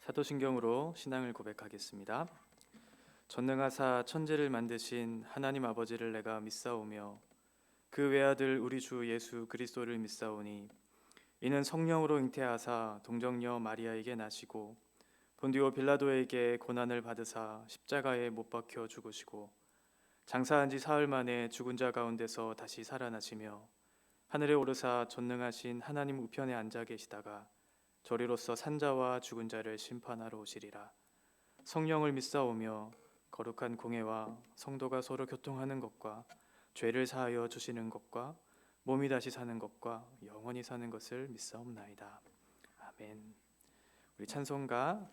사도신경으로 신앙을 고백하겠습니다. 전능하사 천지를 만드신 하나님 아버지를 내가 믿사오며 그 외아들 우리 주 예수 그리스도를 믿사오니 이는 성령으로 잉태하사 동정녀 마리아에게 나시고 본디오 빌라도에게 고난을 받으사 십자가에 못 박혀 죽으시고 장사한 지 사흘 만에 죽은 자 가운데서 다시 살아나시며 하늘에 오르사 전능하신 하나님 우편에 앉아 계시다가 저리로서 산자와 죽은 자를 심판하러 오시리라. 성령을 믿사오며 거룩한 공회와 성도가 서로 교통하는 것과 죄를 사하여 주시는 것과 몸이 다시 사는 것과 영원히 사는 것을 믿사옵나이다. 아멘. 우리 찬송가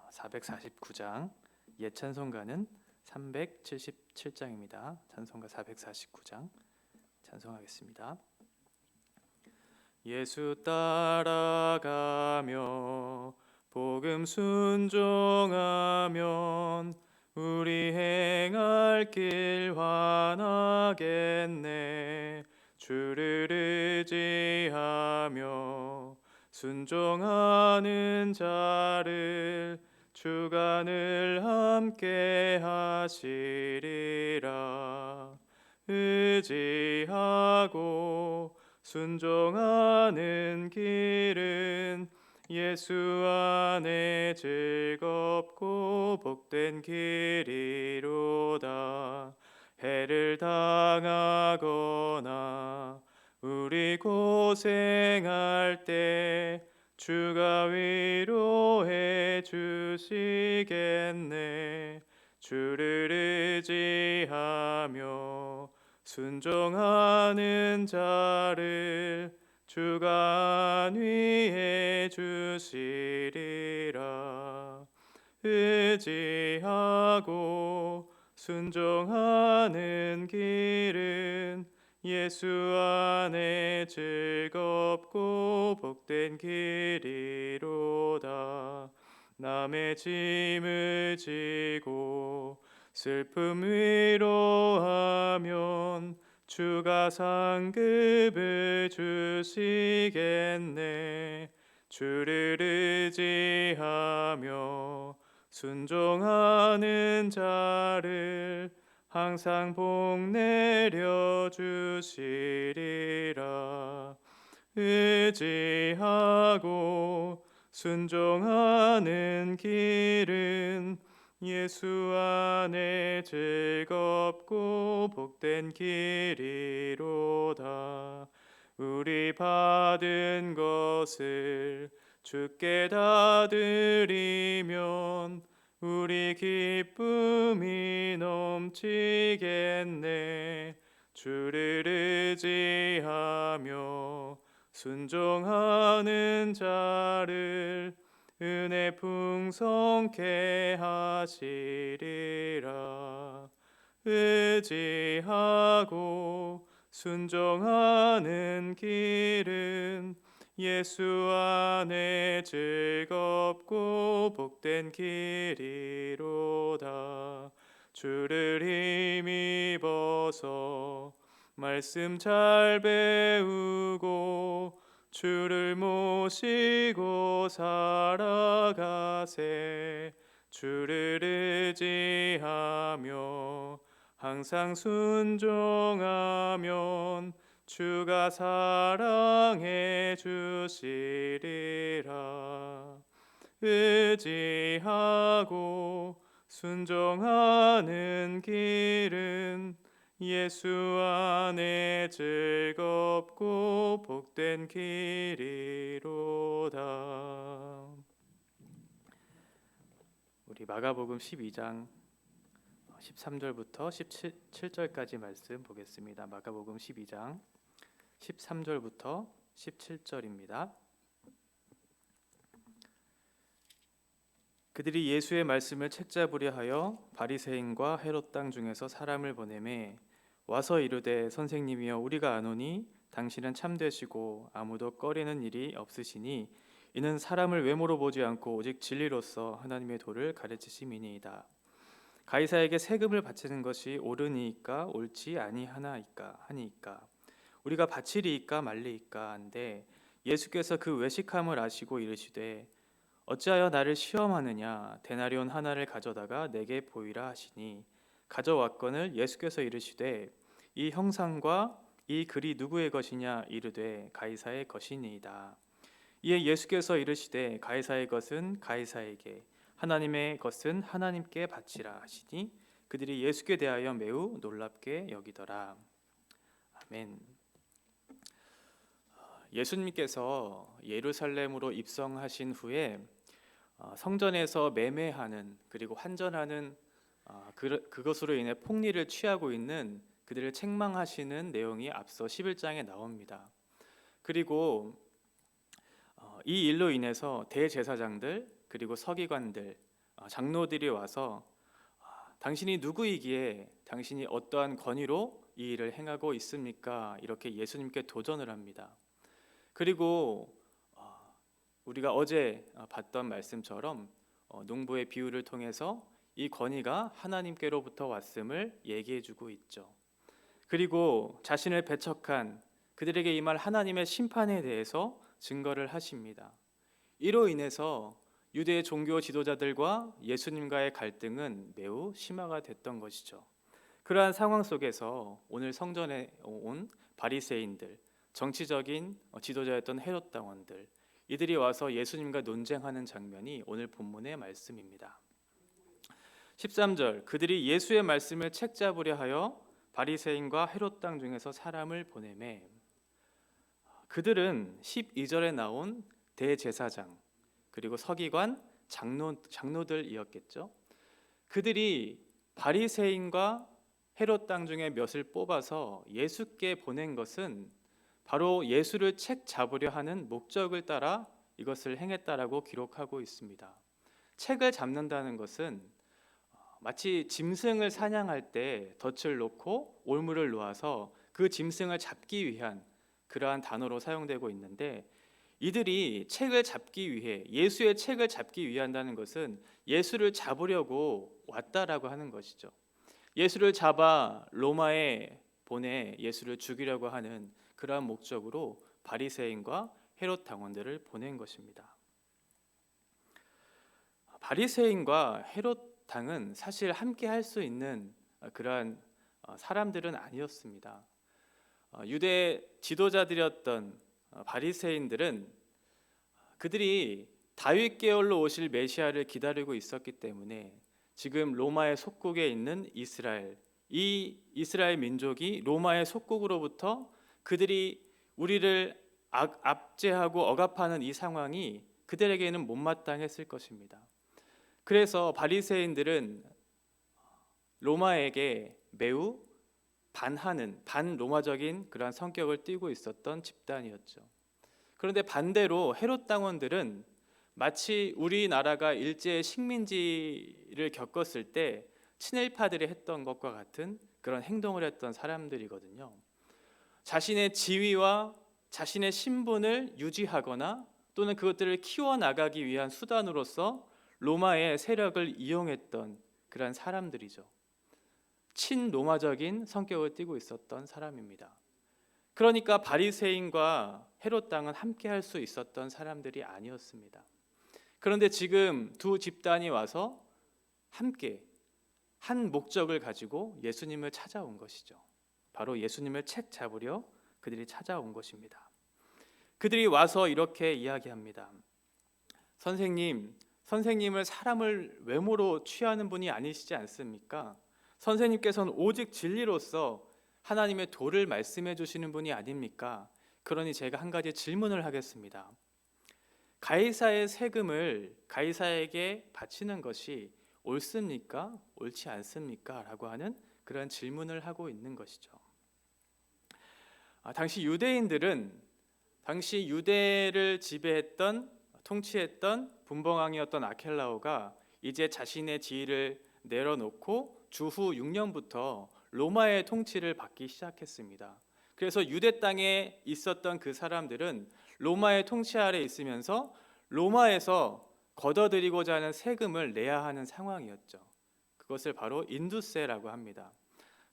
449장 옛 찬송가는 377장입니다. 찬송가 449장 찬송하겠습니다. 예수 따라가며 복음 순종하면 우리 행할 길 환하겠네. 주를 의지하며 순종하는 자를 주가 늘 함께 하시리라. 의지하고 순종하는 길은 예수 안에 즐겁고 복된 길이로다. 해를 당하거나 우리 고생할 때 주가 위로해 주시겠네. 주를 의지하며 순종하는 자를 주가 안위해 주시리라. 의지하고 순종하는 길은 예수 안에 즐겁고 복된 길이로다. 남의 짐을 지고 슬픔 위로하면 주가 상급을 주시겠네. 주를 의지하며 순종하는 자를 항상 복 내려 주시리라. 의지하고 순종하는 길은 예수 안에 즐겁고 복된 길이로다. 우리 받은 것을 주께 다 드리면 우리 기쁨이 넘치겠네. 주를 의지하며 순종하는 자를 은혜 풍성케 하시리라. 의지하고 순종하는 길은 예수 안에 즐겁고 복된 길이로다. 주를 힘입어서 말씀 잘 배우고 주를 모시고 살아가세. 주를 의지하며 항상 순종하면 주가 사랑해 주시리라. 의지하고 순종하는 길은 예수 안에 즐겁고 복된 길이로다. 우리 마가복음 12장 13절부터 17절까지 말씀 보겠습니다. 마가복음 12장 13절부터 17절입니다. 그들이 예수의 말씀을 책잡으려 하여 바리새인과 헤롯 땅 중에서 사람을 보내매 와서 이르되 선생님이여 우리가 아노니 당신은 참되시고 아무도 꺼리는 일이 없으시니 이는 사람을 외모로 보지 않고 오직 진리로서 하나님의 도를 가르치심이니이다. 가이사에게 세금을 바치는 것이 옳으니이까 옳지 아니하나이까 하니이까 우리가 바치리이까 말리이까 한데 예수께서 그 외식함을 아시고 이르시되 어찌하여 나를 시험하느냐 데나리온 하나를 가져다가 내게 보이라 하시니 가져왔거늘 예수께서 이르시되 이 형상과 이 글이 누구의 것이냐 이르되 가이사의 것이니이다. 이에 예수께서 이르시되 가이사의 것은 가이사에게 하나님의 것은 하나님께 바치라 하시니 그들이 예수께 대하여 매우 놀랍게 여기더라. 아멘. 예수님께서 예루살렘으로 입성하신 후에 성전에서 매매하는 그리고 환전하는 그것으로 인해 폭리를 취하고 있는 그들을 책망하시는 내용이 앞서 11장에 나옵니다. 그리고 이 일로 인해서 대제사장들 그리고 서기관들 장로들이 와서 당신이 누구이기에 당신이 어떠한 권위로 이 일을 행하고 있습니까? 이렇게 예수님께 도전을 합니다. 그리고 우리가 어제 봤던 말씀처럼 농부의 비유를 통해서 이 권위가 하나님께로부터 왔음을 얘기해주고 있죠. 그리고 자신을 배척한 그들에게 임할 하나님의 심판에 대해서 증거를 하십니다. 이로 인해서 유대의 종교 지도자들과 예수님과의 갈등은 매우 심화가 됐던 것이죠. 그러한 상황 속에서 오늘 성전에 온 바리새인들, 정치적인 지도자였던 헤롯 당원들, 이들이 와서 예수님과 논쟁하는 장면이 오늘 본문의 말씀입니다. 13절 그들이 예수의 말씀을 책잡으려 하여 바리새인과 헤롯 당 중에서 사람을 보내매 그들은 12절에 나온 대제사장 그리고 서기관 장로들이었겠죠. 그들이 바리새인과 헤롯 당 중에 몇을 뽑아서 예수께 보낸 것은 바로 예수를 책 잡으려 하는 목적을 따라 이것을 행했다라고 기록하고 있습니다. 책을 잡는다는 것은 마치 짐승을 사냥할 때 덫을 놓고 올무를 놓아서 그 짐승을 잡기 위한 그러한 단어로 사용되고 있는데 이들이 책을 잡기 위해 예수의 책을 잡기 위한다는 것은 예수를 잡으려고 왔다라고 하는 것이죠. 예수를 잡아 로마에 보내 예수를 죽이려고 하는 그러한 목적으로 바리새인과 헤롯 당원들을 보낸 것입니다. 바리새인과 헤롯 당은 사실 함께 할 수 있는 그러한 사람들은 아니었습니다. 유대 지도자들이었던 바리새인들은 그들이 다윗 계열로 오실 메시아를 기다리고 있었기 때문에 지금 로마의 속국에 있는 이스라엘, 이 이스라엘 민족이 로마의 속국으로부터 그들이 우리를 압제하고 억압하는 이 상황이 그들에게는 못마땅했을 것입니다. 그래서 바리새인들은 로마에게 매우 반하는 반로마적인 그러한 성격을 띠고 있었던 집단이었죠. 그런데 반대로 헤롯 당원들은 마치 우리나라가 일제 식민지를 겪었을 때 친일파들이 했던 것과 같은 그런 행동을 했던 사람들이거든요. 자신의 지위와 자신의 신분을 유지하거나 또는 그것들을 키워나가기 위한 수단으로서 로마의 세력을 이용했던 그런 사람들이죠. 친로마적인 성격을 띠고 있었던 사람입니다. 그러니까 바리새인과 헤롯 당은 함께 할 수 있었던 사람들이 아니었습니다. 그런데 지금 두 집단이 와서 함께 한 목적을 가지고 예수님을 찾아온 것이죠. 바로 예수님을 책 잡으려 그들이 찾아온 것입니다. 그들이 와서 이렇게 이야기합니다. 선생님을 사람을 외모로 취하는 분이 아니시지 않습니까? 선생님께서는 오직 진리로서 하나님의 도를 말씀해 주시는 분이 아닙니까? 그러니 제가 한 가지 질문을 하겠습니다. 가이사의 세금을 가이사에게 바치는 것이 옳습니까? 옳지 않습니까? 라고 하는 그런 질문을 하고 있는 것이죠. 당시 유대인들은 당시 유대를 지배했던 통치했던 분봉왕이었던 아켈라오가 이제 자신의 지위를 내려놓고 주후 6년부터 로마의 통치를 받기 시작했습니다. 그래서 유대 땅에 있었던 그 사람들은 로마의 통치 아래 있으면서 로마에서 걷어들이고자 하는 세금을 내야 하는 상황이었죠. 그것을 바로 인두세라고 합니다.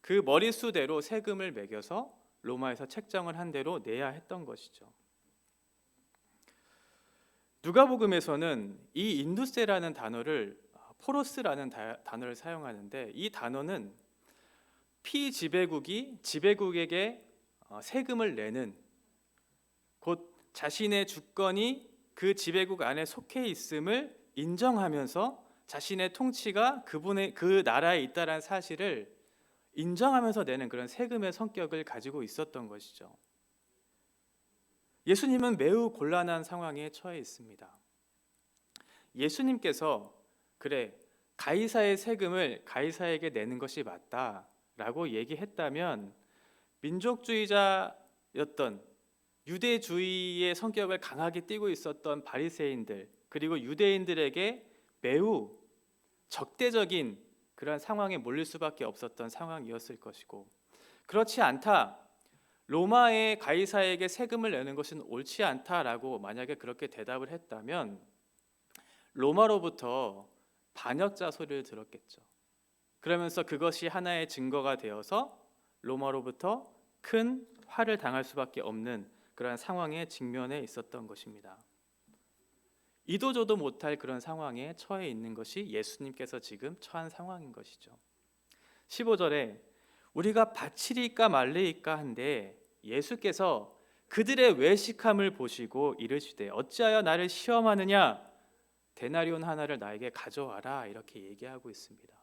그 머릿수대로 세금을 매겨서 로마에서 책정을 한 대로 내야 했던 것이죠. 누가복음에서는 이 인두세라는 단어를 포로스라는 단어를 사용하는데, 이 단어는 피지배국이 지배국에게 세금을 내는, 곧 자신의 주권이 그 지배국 안에 속해 있음을 인정하면서 자신의 통치가 그 나라에 있다는 사실을 인정하면서 내는 그런 세금의 성격을 가지고 있었던 것이죠. 예수님은 매우 곤란한 상황에 처해 있습니다. 예수님께서 그래, 가이사의 세금을 가이사에게 내는 것이 맞다라고 얘기했다면, 민족주의자였던 유대주의의 성격을 강하게 띠고 있었던 바리새인들, 그리고 유대인들에게 매우 적대적인 그런 상황에 몰릴 수밖에 없었던 상황이었을 것이고, 그렇지 않다, 로마의 가이사에게 세금을 내는 것은 옳지 않다라고 만약에 그렇게 대답을 했다면 로마로부터 반역자 소리를 들었겠죠. 그러면서 그것이 하나의 증거가 되어서 로마로부터 큰 화를 당할 수밖에 없는 그런 상황에 직면해 있었던 것입니다. 이도저도 못할 그런 상황에 처해 있는 것이 예수님께서 지금 처한 상황인 것이죠. 15절에 우리가 바치리까 말리이까 한데 예수께서 그들의 외식함을 보시고 이르시되 어찌하여 나를 시험하느냐, 데나리온 하나를 나에게 가져와라, 이렇게 얘기하고 있습니다.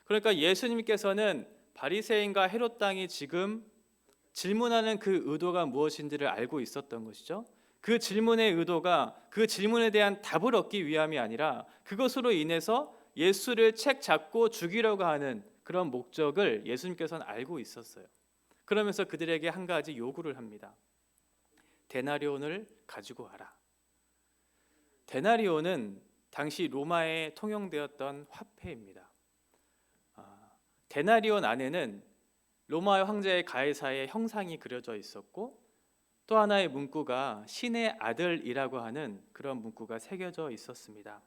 그러니까 예수님께서는 바리새인과 헤롯 당이 지금 질문하는 그 의도가 무엇인지를 알고 있었던 것이죠. 그 질문의 의도가 그 질문에 대한 답을 얻기 위함이 아니라 그것으로 인해서 예수를 책 잡고 죽이려고 하는 그런 목적을 예수님께서는 알고 있었어요. 그러면서 그들에게 한 가지 요구를 합니다. 데나리온을 가지고 와라. 데나리온은 당시 로마에 통용되었던 화폐입니다. 데나리온 안에는 로마 황제의 가이사의 형상이 그려져 있었고, 또 하나의 문구가 신의 아들이라고 하는 그런 문구가 새겨져 있었습니다.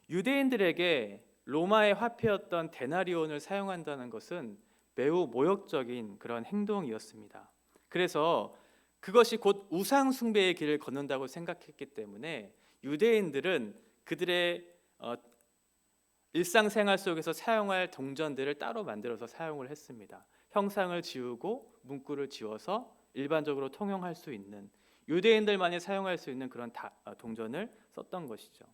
유대인들에게 로마의 화폐였던 데나리온을 사용한다는 것은 매우 모욕적인 그런 행동이었습니다. 그래서 그것이 곧 우상 숭배의 길을 걷는다고 생각했기 때문에 유대인들은 그들의 일상생활 속에서 사용할 동전들을 따로 만들어서 사용을 했습니다. 형상을 지우고 문구를 지워서 일반적으로 통용할 수 있는, 유대인들만이 사용할 수 있는 그런 동전을 썼던 것이죠.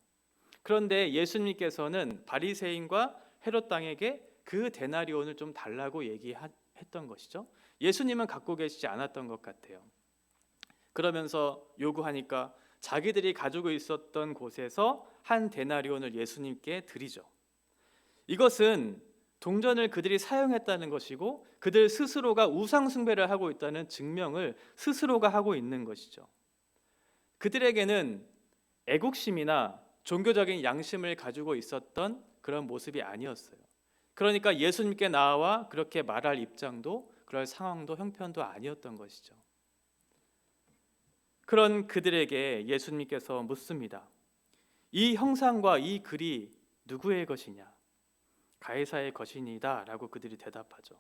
그런데 예수님께서는 바리새인과 헤롯 당에게 그 데나리온을 좀 달라고 얘기했던 것이죠. 예수님은 갖고 계시지 않았던 것 같아요. 그러면서 요구하니까 자기들이 가지고 있었던 곳에서 한 데나리온을 예수님께 드리죠. 이것은 동전을 그들이 사용했다는 것이고 그들 스스로가 우상 숭배를 하고 있다는 증명을 스스로가 하고 있는 것이죠. 그들에게는 애국심이나 종교적인 양심을 가지고 있었던 그런 모습이 아니었어요. 그러니까 예수님께 나와 그렇게 말할 입장도, 그럴 상황도, 형편도 아니었던 것이죠. 그런 그들에게 예수님께서 묻습니다. 이 형상과 이 글이 누구의 것이냐? 가이사의 것이니다 라고 그들이 대답하죠.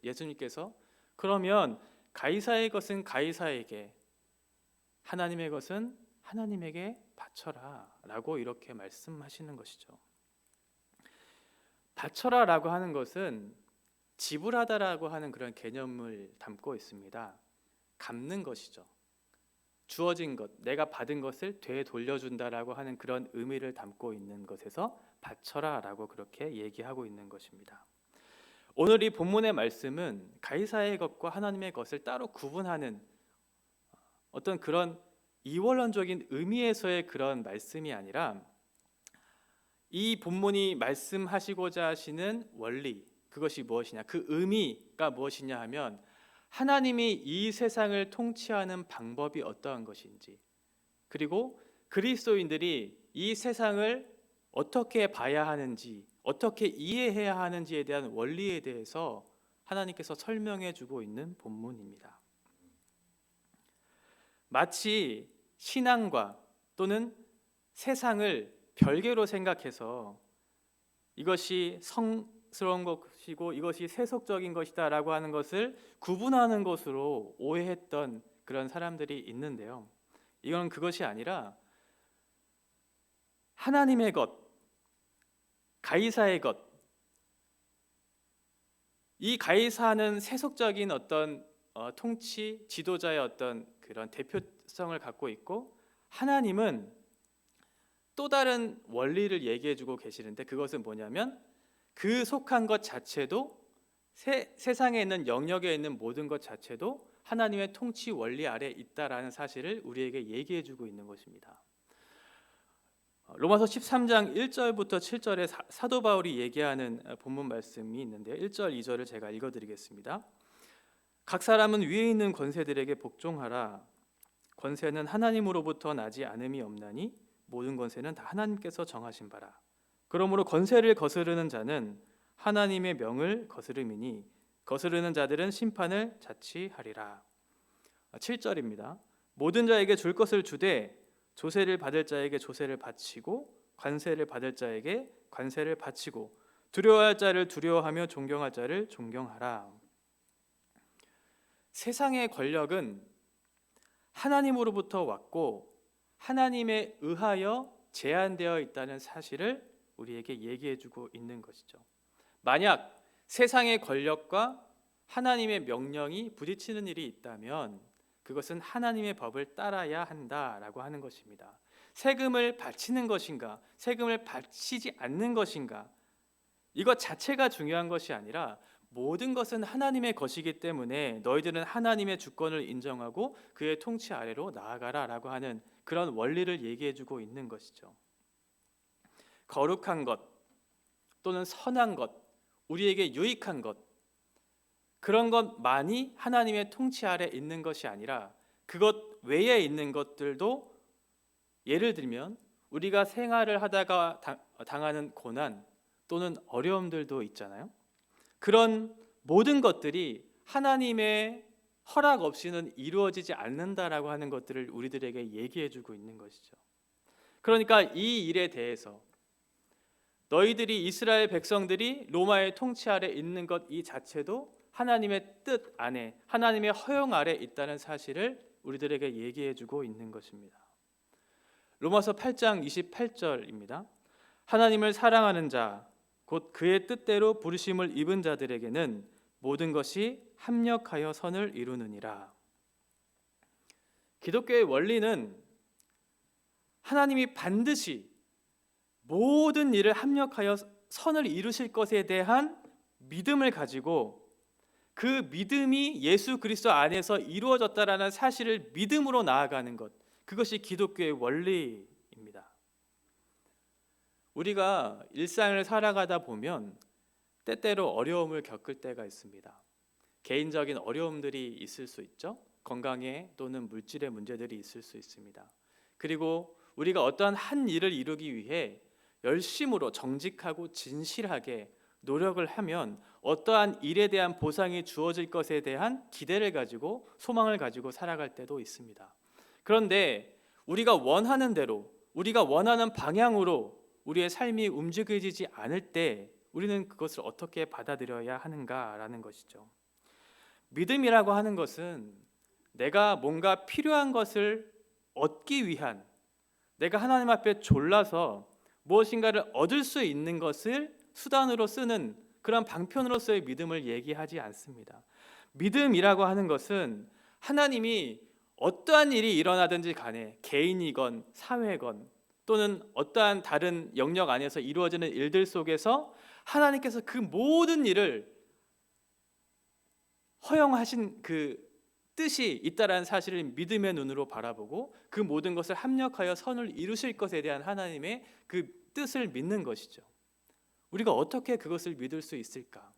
예수님께서 그러면 가이사의 것은 가이사에게, 하나님의 것은 하나님에게 바쳐라 라고 이렇게 말씀하시는 것이죠. 바쳐라 라고 하는 것은 지불하다라고 하는 그런 개념을 담고 있습니다. 갚는 것이죠. 주어진 것, 내가 받은 것을 되돌려준다라고 하는 그런 의미를 담고 있는 것에서 바쳐라 라고 그렇게 얘기하고 있는 것입니다. 오늘 이 본문의 말씀은 가이사의 것과 하나님의 것을 따로 구분하는 어떤 그런 이원론적인 의미에서의 그런 말씀이 아니라, 이 본문이 말씀하시고자 하시는 원리, 그것이 무엇이냐, 그 의미가 무엇이냐 하면 하나님이 이 세상을 통치하는 방법이 어떠한 것인지, 그리고 그리스도인들이 이 세상을 어떻게 봐야 하는지, 어떻게 이해해야 하는지에 대한 원리에 대해서 하나님께서 설명해 주고 있는 본문입니다. 마치 신앙과 또는 세상을 별개로 생각해서 이것이 성스러운 것이고 이것이 세속적인 것이다 라고 하는 것을 구분하는 것으로 오해했던 그런 사람들이 있는데요, 이건 그것이 아니라 하나님의 것, 가이사의 것, 이 가이사는 세속적인 어떤 통치 지도자의 어떤 그런 대표성을 갖고 있고, 하나님은 또 다른 원리를 얘기해주고 계시는데, 그것은 뭐냐면 그 속한 것 자체도, 세상에 있는 영역에 있는 모든 것 자체도 하나님의 통치 원리 아래 있다라는 사실을 우리에게 얘기해주고 있는 것입니다. 로마서 13장 1절부터 7절에 사도 바울이 얘기하는 본문 말씀이 있는데요, 1절 2절을 제가 읽어드리겠습니다. 각 사람은 위에 있는 권세들에게 복종하라. 권세는 하나님으로부터 나지 않음이 없나니 모든 권세는 다 하나님께서 정하신 바라. 그러므로 권세를 거스르는 자는 하나님의 명을 거스름이니 거스르는 자들은 심판을 자취하리라. 7절입니다. 모든 자에게 줄 것을 주되 조세를 받을 자에게 조세를 바치고 관세를 받을 자에게 관세를 바치고 두려워할 자를 두려워하며 존경할 자를 존경하라. 세상의 권력은 하나님으로부터 왔고 하나님에 의하여 제한되어 있다는 사실을 우리에게 얘기해주고 있는 것이죠. 만약 세상의 권력과 하나님의 명령이 부딪히는 일이 있다면 그것은 하나님의 법을 따라야 한다라고 하는 것입니다. 세금을 바치는 것인가, 세금을 바치지 않는 것인가, 이것 자체가 중요한 것이 아니라 모든 것은 하나님의 것이기 때문에 너희들은 하나님의 주권을 인정하고 그의 통치 아래로 나아가라라고 하는 그런 원리를 얘기해주고 있는 것이죠. 거룩한 것 또는 선한 것, 우리에게 유익한 것, 그런 것만이 하나님의 통치 아래 있는 것이 아니라 그것 외에 있는 것들도, 예를 들면 우리가 생활을 하다가 당하는 고난 또는 어려움들도 있잖아요. 그런 모든 것들이 하나님의 허락 없이는 이루어지지 않는다라고 하는 것들을 우리들에게 얘기해주고 있는 것이죠. 그러니까 이 일에 대해서 너희들이, 이스라엘 백성들이 로마의 통치 아래 있는 것 이 자체도 하나님의 뜻 안에, 하나님의 허용 아래 있다는 사실을 우리들에게 얘기해주고 있는 것입니다. 로마서 8장 28절입니다. 하나님을 사랑하는 자, 곧 그의 뜻대로 부르심을 입은 자들에게는 모든 것이 합력하여 선을 이루느니라. 기독교의 원리는 하나님이 반드시 모든 일을 합력하여 선을 이루실 것에 대한 믿음을 가지고 그 믿음이 예수 그리스도 안에서 이루어졌다라는 사실을 믿음으로 나아가는 것, 그것이 기독교의 원리입니다. 우리가 일상을 살아가다 보면 때때로 어려움을 겪을 때가 있습니다. 개인적인 어려움들이 있을 수 있죠. 건강에 또는 물질의 문제들이 있을 수 있습니다. 그리고 우리가 어떠한 한 일을 이루기 위해 열심으로 정직하고 진실하게 노력을 하면 어떠한 일에 대한 보상이 주어질 것에 대한 기대를 가지고 소망을 가지고 살아갈 때도 있습니다. 그런데 우리가 원하는 대로, 우리가 원하는 방향으로 우리의 삶이 움직여지지 않을 때 우리는 그것을 어떻게 받아들여야 하는가라는 것이죠. 믿음이라고 하는 것은 내가 뭔가 필요한 것을 얻기 위한, 내가 하나님 앞에 졸라서 무엇인가를 얻을 수 있는 것을 수단으로 쓰는 그런 방편으로서의 믿음을 얘기하지 않습니다. 믿음이라고 하는 것은 하나님이 어떠한 일이 일어나든지 간에, 개인이건 사회건 또는 어떠한 다른 영역 안에서 이루어지는 일들 속에서 하나님께서 그 모든 일을 허용하신 그 뜻이 있다라는 사실을 믿음의 눈으로 바라보고 그 모든 것을 합력하여 선을 이루실 것에 대한 하나님의 그 뜻을 믿는 것이죠. 우리가 어떻게 그것을 믿을 수 있을까?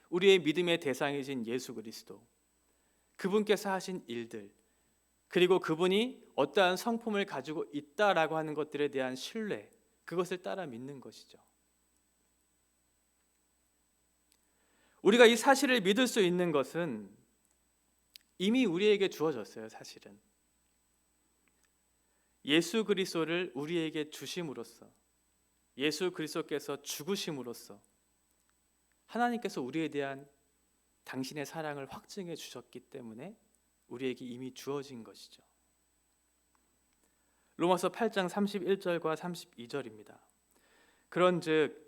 우리의 믿음의 대상이신 예수 그리스도, 그분께서 하신 일들, 그리고 그분이 어떠한 성품을 가지고 있다라고 하는 것들에 대한 신뢰, 그것을 따라 믿는 것이죠. 우리가 이 사실을 믿을 수 있는 것은 이미 우리에게 주어졌어요. 사실은 예수 그리스도를 우리에게 주심으로써, 예수 그리스도께서 죽으심으로써 하나님께서 우리에 대한 당신의 사랑을 확증해 주셨기 때문에 우리에게 이미 주어진 것이죠. 로마서 8장 31절과 32절입니다. 그런즉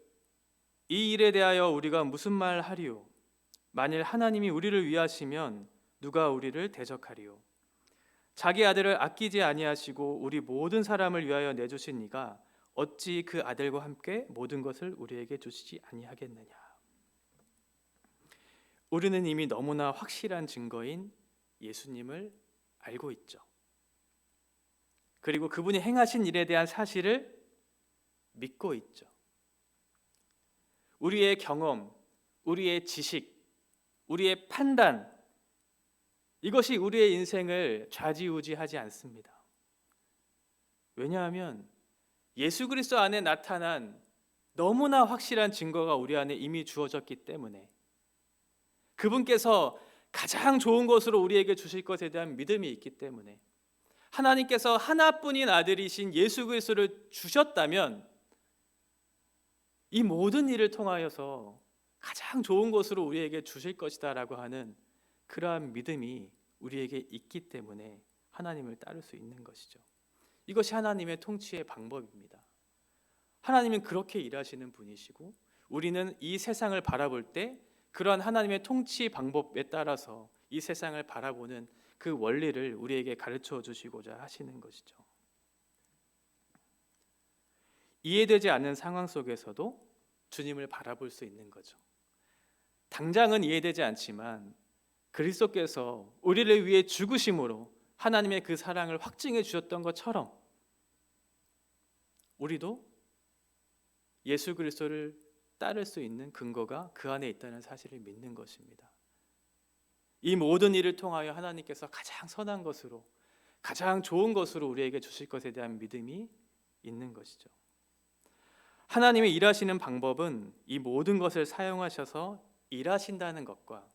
이 일에 대하여 우리가 무슨 말 하리요? 만일 하나님이 우리를 위하시면 누가 우리를 대적하리요? 자기 아들을 아끼지 아니하시고 우리 모든 사람을 위하여 내주신 이가 어찌 그 아들과 함께 모든 것을 우리에게 주시지 아니하겠느냐? 우리는 이미 너무나 확실한 증거인 예수님을 알고 있죠. 그리고 그분이 행하신 일에 대한 사실을 믿고 있죠. 우리의 경험, 우리의 지식, 우리의 판단, 이것이 우리의 인생을 좌지우지하지 않습니다. 왜냐하면 예수 그리스도 안에 나타난 너무나 확실한 증거가 우리 안에 이미 주어졌기 때문에, 그분께서 가장 좋은 것으로 우리에게 주실 것에 대한 믿음이 있기 때문에, 하나님께서 하나뿐인 아들이신 예수 그리스도를 주셨다면 이 모든 일을 통하여서 가장 좋은 것으로 우리에게 주실 것이다 라고 하는 그러한 믿음이 우리에게 있기 때문에 하나님을 따를 수 있는 것이죠. 이것이 하나님의 통치의 방법입니다. 하나님은 그렇게 일하시는 분이시고, 우리는 이 세상을 바라볼 때 그러한 하나님의 통치 방법에 따라서 이 세상을 바라보는 그 원리를 우리에게 가르쳐 주시고자 하시는 것이죠. 이해되지 않는 상황 속에서도 주님을 바라볼 수 있는 거죠. 당장은 이해되지 않지만 그리스도께서 우리를 위해 죽으심으로 하나님의 그 사랑을 확증해 주셨던 것처럼 우리도 예수 그리스도를 따를 수 있는 근거가 그 안에 있다는 사실을 믿는 것입니다. 이 모든 일을 통하여 하나님께서 가장 선한 것으로, 가장 좋은 것으로 우리에게 주실 것에 대한 믿음이 있는 것이죠. 하나님이 일하시는 방법은 이 모든 것을 사용하셔서 일하신다는 것과,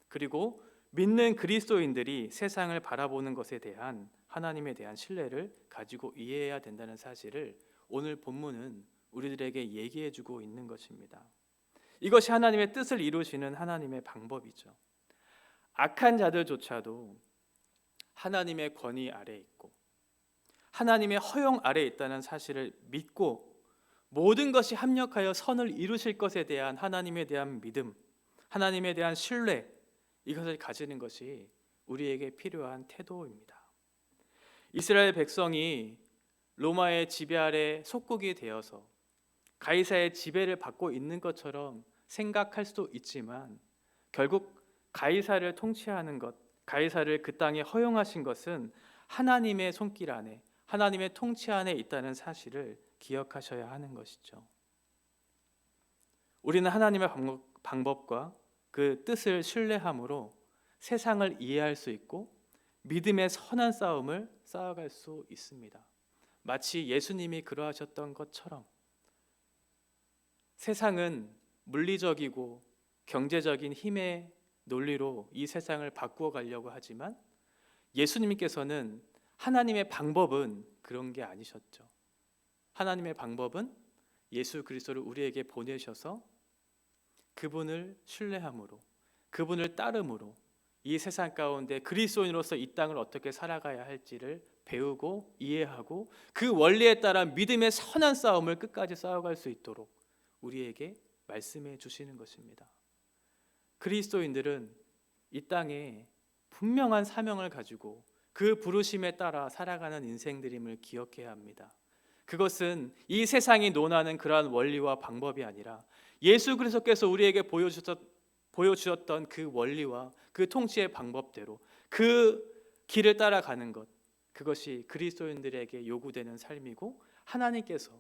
그리고 믿는 그리스도인들이 세상을 바라보는 것에 대한 하나님에 대한 신뢰를 가지고 이해해야 된다는 사실을 오늘 본문은 우리들에게 얘기해 주고 있는 것입니다. 이것이 하나님의 뜻을 이루시는 하나님의 방법이죠. 악한 자들조차도 하나님의 권위 아래에 있고 하나님의 허용 아래에 있다는 사실을 믿고 모든 것이 합력하여 선을 이루실 것에 대한 하나님에 대한 믿음, 하나님에 대한 신뢰, 이것을 가지는 것이 우리에게 필요한 태도입니다. 이스라엘 백성이 로마의 지배 아래 속국이 되어서 가이사의 지배를 받고 있는 것처럼 생각할 수도 있지만, 결국 가이사를 통치하는 것, 가이사를 그 땅에 허용하신 것은 하나님의 손길 안에, 하나님의 통치 안에 있다는 사실을 기억하셔야 하는 것이죠. 우리는 하나님의 방법과 그 뜻을 신뢰함으로 세상을 이해할 수 있고 믿음의 선한 싸움을 쌓아갈 수 있습니다. 마치 예수님이 그러하셨던 것처럼 세상은 물리적이고 경제적인 힘의 논리로 이 세상을 바꾸어 가려고 하지만 예수님께서는 하나님의 방법은 그런 게 아니셨죠. 하나님의 방법은 예수 그리스도를 우리에게 보내셔서 그분을 신뢰함으로, 그분을 따름으로 이 세상 가운데 그리스도인으로서 이 땅을 어떻게 살아가야 할지를 배우고 이해하고 그 원리에 따라 믿음의 선한 싸움을 끝까지 싸워갈 수 있도록 우리에게 말씀해 주시는 것입니다. 그리스도인들은 이 땅에 분명한 사명을 가지고 그 부르심에 따라 살아가는 인생들임을 기억해야 합니다. 그것은 이 세상이 논하는 그러한 원리와 방법이 아니라 예수 그리스도께서 우리에게 보여주셨던 그 원리와 그 통치의 방법대로 그 길을 따라가는 것, 그것이 그리스도인들에게 요구되는 삶이고 하나님께서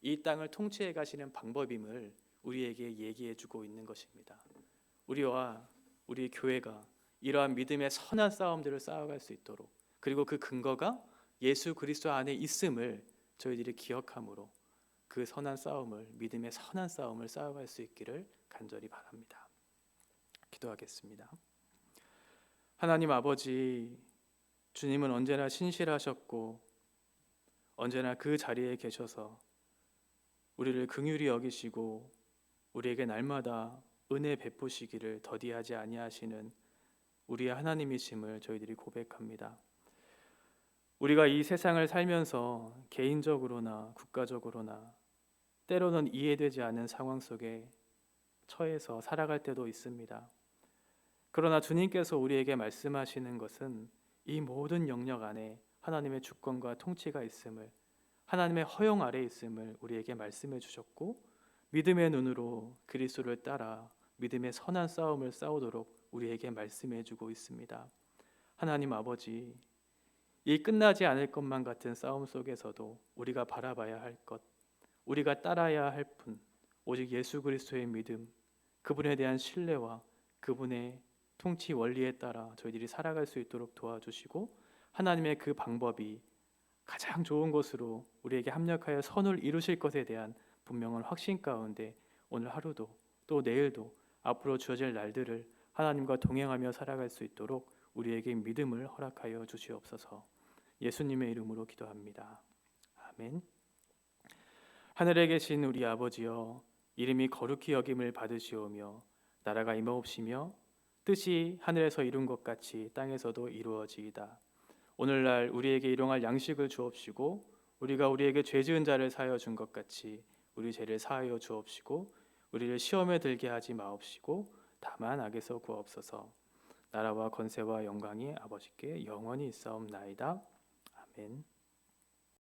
이 땅을 통치해 가시는 방법임을 우리에게 얘기해 주고 있는 것입니다. 우리와 우리 교회가 이러한 믿음의 선한 싸움들을 쌓아갈 수 있도록, 그리고 그 근거가 예수 그리스도 안에 있음을 저희들이 기억함으로 그 선한 싸움을, 믿음의 선한 싸움을 쌓아갈 수 있기를 간절히 바랍니다. 기도하겠습니다. 하나님 아버지, 주님은 언제나 신실하셨고 언제나 그 자리에 계셔서 우리를 긍휼히 여기시고 우리에게 날마다 은혜 베푸시기를 더디하지 아니하시는 우리의 하나님이심을 저희들이 고백합니다. 우리가 이 세상을 살면서 개인적으로나 국가적으로나 때로는 이해되지 않는 상황 속에 처해서 살아갈 때도 있습니다. 그러나 주님께서 우리에게 말씀하시는 것은 이 모든 영역 안에 하나님의 주권과 통치가 있음을, 하나님의 허용 아래 있음을 우리에게 말씀해 주셨고, 믿음의 눈으로 그리스도를 따라 믿음의 선한 싸움을 싸우도록 우리에게 말씀해 주고 있습니다. 하나님 아버지, 이 끝나지 않을 것만 같은 싸움 속에서도 우리가 바라봐야 할 것, 우리가 따라야 할 분, 오직 예수 그리스도의 믿음, 그분에 대한 신뢰와 그분의 통치 원리에 따라 저희들이 살아갈 수 있도록 도와주시고, 하나님의 그 방법이 가장 좋은 것으로 우리에게 합력하여 선을 이루실 것에 대한 분명한 확신 가운데 오늘 하루도 또 내일도 앞으로 주어질 날들을 하나님과 동행하며 살아갈 수 있도록 우리에게 믿음을 허락하여 주시옵소서. 예수님의 이름으로 기도합니다. 아멘. 하늘에 계신 우리 아버지여, 이름이 거룩히 여김을 받으시오며 나라가 임하옵시며 뜻이 하늘에서 이룬 것 같이 땅에서도 이루어지이다. 오늘날 우리에게 일용할 양식을 주옵시고, 우리가 우리에게 죄 지은 자를 사하여 준 것 같이 우리 죄를 사하여 주옵시고, 우리를 시험에 들게 하지 마옵시고 다만 악에서 구하옵소서. 나라와 권세와 영광이 아버지께 영원히 있사옵나이다. 아멘.